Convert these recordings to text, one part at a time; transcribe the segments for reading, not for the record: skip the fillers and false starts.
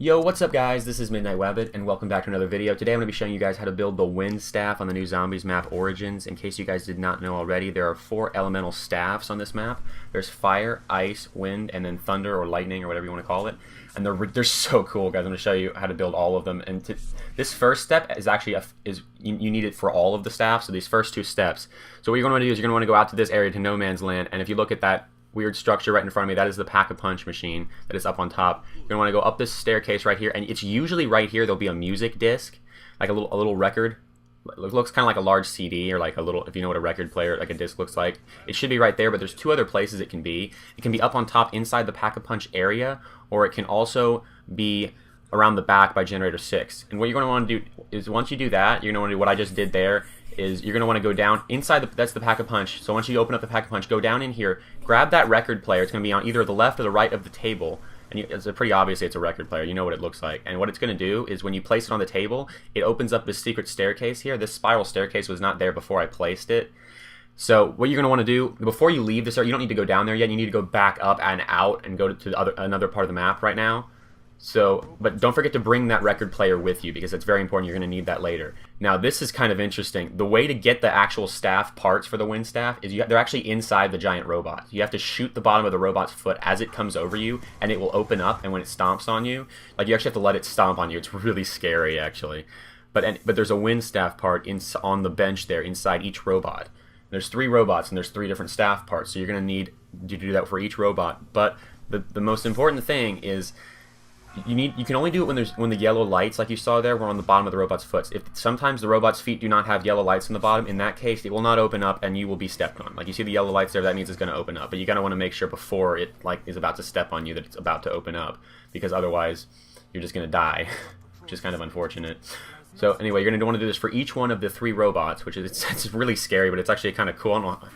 Yo, what's up guys? This is Midnight Wabbit and welcome back to another video. Today I'm going to be showing you guys how to build the wind staff on the new Zombies map Origins. In case you guys did not know already, there are 4 elemental staffs on this map. There's fire, ice, wind, and then thunder or lightning or whatever you want to call it. And they're so cool, guys. I'm going to show you how to build all of them. And this first step is actually you need it for all of the staffs. So these first 2 steps. So what you're going to want to do is you're going to want to go out to this area to No Man's Land, and if you look at that weird structure right in front of me, that is the Pack-a-Punch machine that is up on top. You're gonna want to go up this staircase right here, and it's usually right here there'll be a music disc, like a little record. It looks kind of like a large CD, or like a little, if you know what a record player, like a disc looks like. It should be right there, but there's 2 other places it can be. It can be up on top inside the Pack-a-Punch area, or it can also be around the back by generator 6. And what you're going to want to do is, once you do that, you're going to want to do what I just did there, is you're going to want to go down inside that's the Pack-a-Punch. So once you open up the Pack-a-Punch, go down in here, grab that record player. It's going to be on either the left or the right of the table, and it's pretty obvious it's a record player. You know what it looks like. And what it's going to do is when you place it on the table, it opens up this secret staircase here. This spiral staircase was not there before I placed it. So what you're going to want to do before you leave this area, you don't need to go down there yet. You need to go back up and out and go to another part of the map right now. So, but don't forget to bring that record player with you, because it's very important. You're going to need that later. Now, this is kind of interesting. The way to get the actual staff parts for the wind staff is they're actually inside the giant robot. You have to shoot the bottom of the robot's foot as it comes over you, and it will open up. And when it stomps on you, like, you actually have to let it stomp on you. It's really scary, actually. But there's a wind staff part on the bench there inside each robot. There's 3 robots, and there's 3 different staff parts. So you're going to need to do that for each robot. But the most important thing is, you can only do it when the yellow lights, like you saw there, were on the bottom of the robot's foot. If sometimes the robot's feet do not have yellow lights on the bottom, in that case it will not open up and you will be stepped on. Like, you see the yellow lights there, that means it's going to open up. But you gotta want to make sure before it is about to step on you that it's about to open up, because otherwise you're just going to die, which is kind of unfortunate. So anyway, you're going to want to do this for each one of the 3 robots, which is it's really scary, but it's actually kind of cool. I don't know,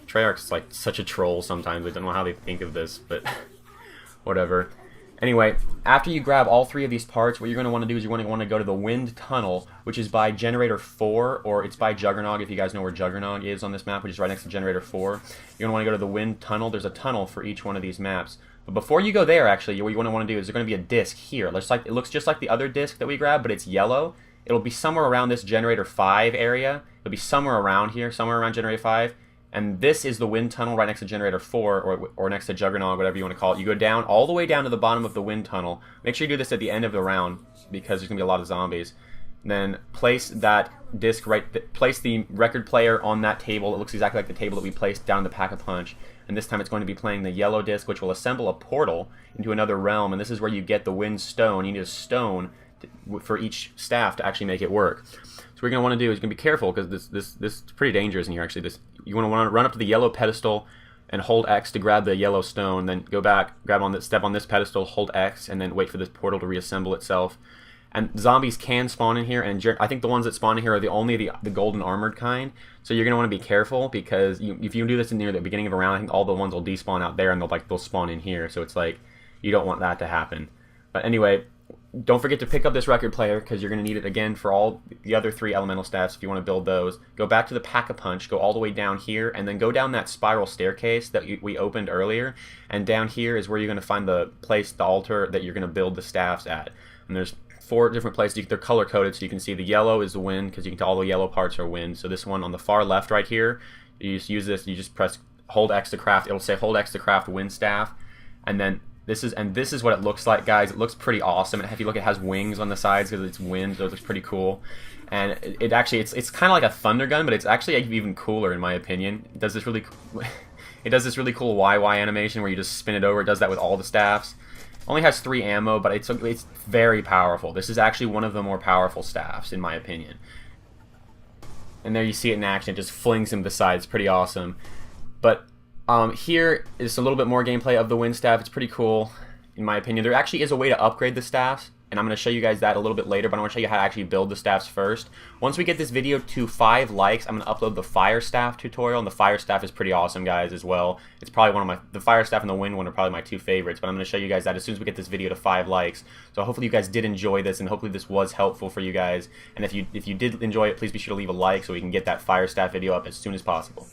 Treyarch's like such a troll sometimes. I don't know how they think of this, but whatever. Anyway, after you grab all 3 of these parts, what you're going to want to do is you're going to want to go to the wind tunnel, which is by generator 4, or it's by Juggernog, if you guys know where Juggernog is on this map, which is right next to generator 4. You're going to want to go to the wind tunnel. There's a tunnel for each one of these maps. But before you go there, actually, what you want to do is there's going to be a disc here. It looks just like the other disc that we grabbed, but it's yellow. It'll be somewhere around this generator 5 area. It'll be somewhere around here, somewhere around generator 5. And this is the wind tunnel right next to generator 4, or next to Juggernog, whatever you want to call it. You go down, all the way down to the bottom of the wind tunnel. Make sure you do this at the end of the round, because there's going to be a lot of zombies. Then place that disc place the record player on that table. It looks exactly like the table that we placed down the Pack-a-Punch. And this time it's going to be playing the yellow disc, which will assemble a portal into another realm. And this is where you get the wind stone. You need a stone for each staff to actually make it work. So what you're going to want to do is you're going to be careful, because this is pretty dangerous in here, actually. You want to run up to the yellow pedestal and hold X to grab the yellow stone, then go back, step on this pedestal, hold X, and then wait for this portal to reassemble itself. And zombies can spawn in here, and I think the ones that spawn in here are only the golden armored kind. So you're going to want to be careful, because if you do this near the beginning of a round, I think all the ones will despawn out there, and they'll spawn in here. So it's like, you don't want that to happen. But anyway, don't forget to pick up this record player, because you're going to need it again for all the other 3 elemental staffs if you want to build those. Go back to the Pack-a-Punch, go all the way down here, and then go down that spiral staircase that we opened earlier. And down here is where you're going to find the altar that you're going to build the staffs at. And there's 4 different places. They're color coded, so you can see the yellow is the wind, because you can tell all the yellow parts are wind. So this one on the far left right here, you just use this. You just press hold X to craft. It'll say hold X to craft wind staff, and then this is what it looks like, guys. It looks pretty awesome. And if you look, it has wings on the sides because it's wind, so it looks pretty cool. And it actually it's kind of like a thunder gun, but it's actually even cooler in my opinion. It does this really cool YY animation where you just spin it over. It does that with all the staffs. Only has 3 ammo, but it's very powerful. This is actually one of the more powerful staffs in my opinion. And there you see it in action. It just flings him to the side. It's pretty awesome. But here is a little bit more gameplay of the wind staff. It's pretty cool, in my opinion. There actually is a way to upgrade the staffs, and I'm going to show you guys that a little bit later, but I want to show you how to actually build the staffs first. Once we get this video to 5 likes, I'm going to upload the fire staff tutorial, and the fire staff is pretty awesome, guys, as well. It's probably the fire staff and the wind one are probably my 2 favorites, but I'm going to show you guys that as soon as we get this video to 5 likes. So hopefully you guys did enjoy this, and hopefully this was helpful for you guys. And if you did enjoy it, please be sure to leave a like so we can get that fire staff video up as soon as possible.